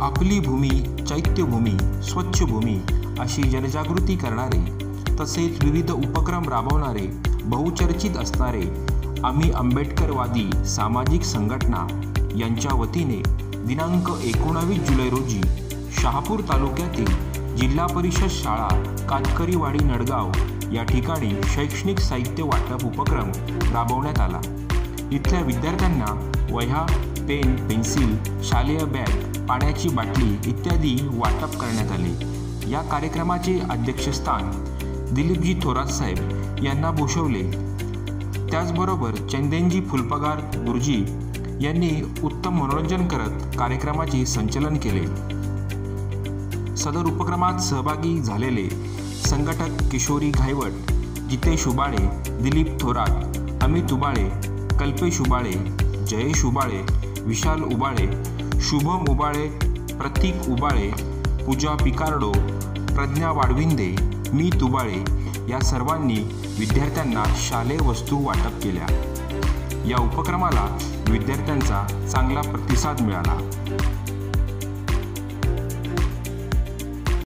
आपली भूमी चैत्यभूमी स्वच्छ भूमी अशी जनजागृती करणारे तसेच विविध उपक्रम राबवणारे बहुचर्चित असणारे आम्ही आंबेडकरवादी सामाजिक संघटना यांच्या वतीने दिनांक 19 जुलै रोजी शहापूर तालुक्यातील जिल्हा परिषद शाळा कातकरीवाडी नडगाव या ठिकाणी शैक्षणिक साहित्य वाटप उपक्रम राबवण्यात आला। इथल्या विद्यार्थ्यांना वह्या, पेन, पेन्सिल, शालेय बॅग, पाण्याची बाटली इत्यादी वाटप करण्यात आले। या कार्यक्रमाचे अध्यक्षस्थान दिलीपजी थोरात साहेब यांना भूषवले। त्याचबरोबर चंदेनजी फुलपगार गुरुजी यांनी उत्तम मनोरंजन करत कार्यक्रमाचे संचालन केले। सदर उपक्रमात सहभागी झालेले संघटक किशोरी घायवट, जितेश उबाळे, दिलीप थोरात, अमित उबाळे, कल्पेश उबाळे, जयेश उबाळे, विशाल उबाळे, शुभम उबाळे, प्रतीक उबाळे, पूजा पिकार्डो, प्रज्ञा वाडविंदे, मीत उबाळे या सर्वांनी विद्यार्थ्यांना शालेय वस्तू वाटप केल्या। या उपक्रमाला विद्यार्थ्यांचा चांगला प्रतिसाद मिळाला।